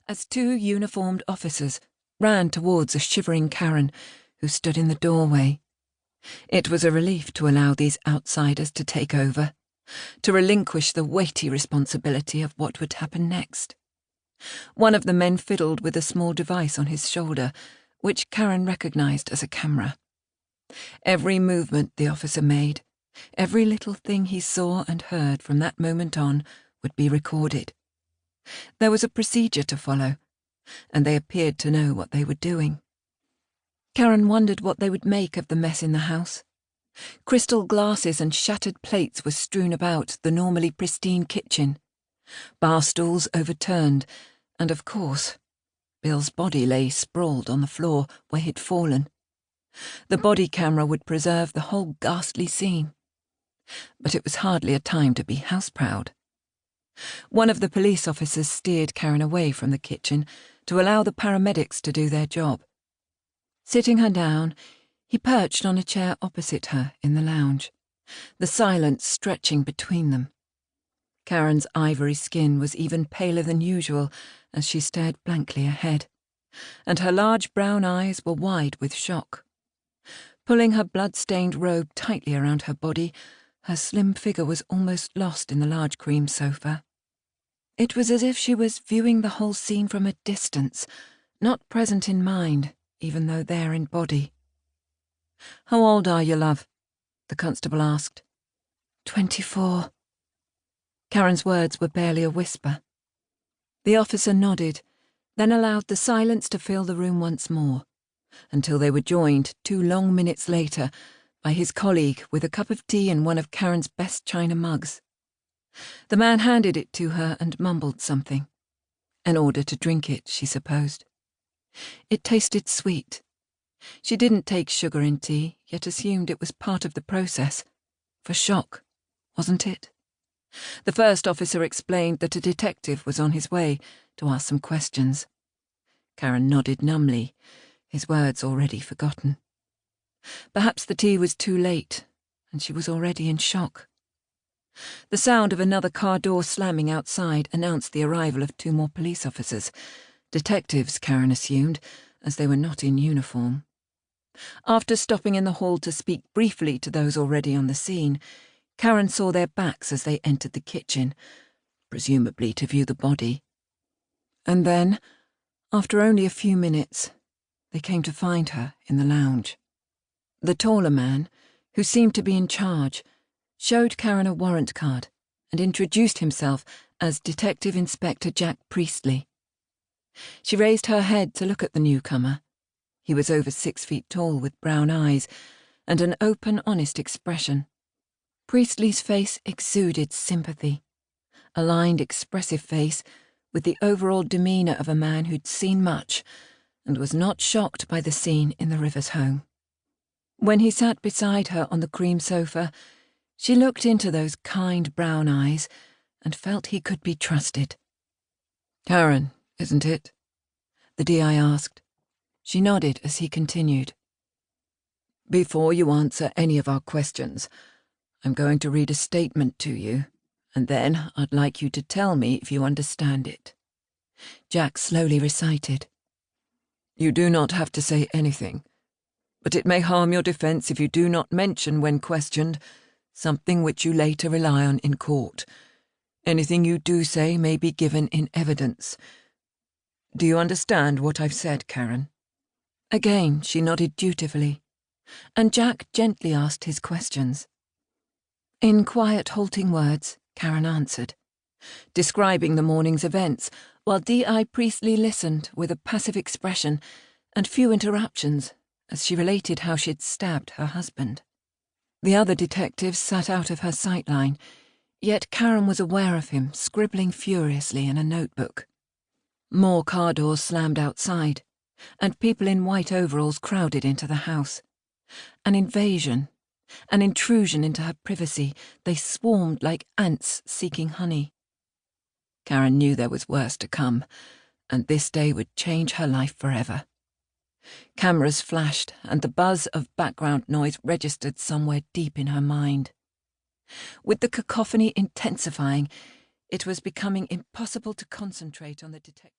as two uniformed officers ran towards a shivering Caron who stood in the doorway. It was a relief to allow these outsiders to take over, to relinquish the weighty responsibility of what would happen next. One of the men fiddled with a small device on his shoulder, which Caron recognized as a camera. Every movement the officer made, every little thing he saw and heard from that moment on would be recorded. There was a procedure to follow, and they appeared to know what they were doing. Caron wondered what they would make of the mess in the house. Crystal glasses and shattered plates were strewn about the normally pristine kitchen. Bar stools overturned, and of course, Bill's body lay sprawled on the floor where he'd fallen. The body camera would preserve the whole ghastly scene. But it was hardly a time to be house-proud. One of the police officers steered Caron away from the kitchen to allow the paramedics to do their job. Sitting her down, he perched on a chair opposite her in the lounge, the silence stretching between them. Caron's ivory skin was even paler than usual as she stared blankly ahead, and her large brown eyes were wide with shock. Pulling her blood-stained robe tightly around her body, her slim figure was almost lost in the large cream sofa. It was as if she was viewing the whole scene from a distance, not present in mind, even though there in body. "How old are you, love?" the constable asked. 24. Caron's words were barely a whisper. The officer nodded, then allowed the silence to fill the room once more, until they were joined 2 long minutes later by his colleague with a cup of tea in one of Caron's best china mugs. The man handed it to her and mumbled something. An order to drink it, she supposed. It tasted sweet. She didn't take sugar in tea, yet assumed it was part of the process. For shock, wasn't it? The first officer explained that a detective was on his way to ask some questions. Caron nodded numbly, his words already forgotten. Perhaps the tea was too late, and she was already in shock. The sound of another car door slamming outside announced the arrival of 2 more police officers. Detectives, Caron assumed, as they were not in uniform. After stopping in the hall to speak briefly to those already on the scene, Caron saw their backs as they entered the kitchen, presumably to view the body. And then, after only a few minutes, they came to find her in the lounge. The taller man, who seemed to be in charge, showed Caron a warrant card and introduced himself as Detective Inspector Jack Priestley. She raised her head to look at the newcomer. He was over 6 feet tall with brown eyes and an open, honest expression. Priestley's face exuded sympathy, a lined, expressive face with the overall demeanour of a man who'd seen much and was not shocked by the scene in the Rivers home. When he sat beside her on the cream sofa, she looked into those kind brown eyes and felt he could be trusted. "Caron, isn't it?" the DI asked. She nodded as he continued. "Before you answer any of our questions, I'm going to read a statement to you, and then I'd like you to tell me if you understand it." Jack slowly recited. "You do not have to say anything, but it may harm your defence if you do not mention when questioned something which you later rely on in court. Anything you do say may be given in evidence. Do you understand what I've said, Caron?" Again she nodded dutifully, and Jack gently asked his questions. In quiet, halting words, Caron answered, describing the morning's events, while D.I. Priestley listened with a passive expression and few interruptions as she related how she'd stabbed her husband. The other detectives sat out of her sightline, yet Caron was aware of him scribbling furiously in a notebook. More car doors slammed outside, and people in white overalls crowded into the house. An invasion, an intrusion into her privacy. They swarmed like ants seeking honey. Caron knew there was worse to come, and this day would change her life forever. Cameras flashed, and the buzz of background noise registered somewhere deep in her mind. With the cacophony intensifying, it was becoming impossible to concentrate on the detective.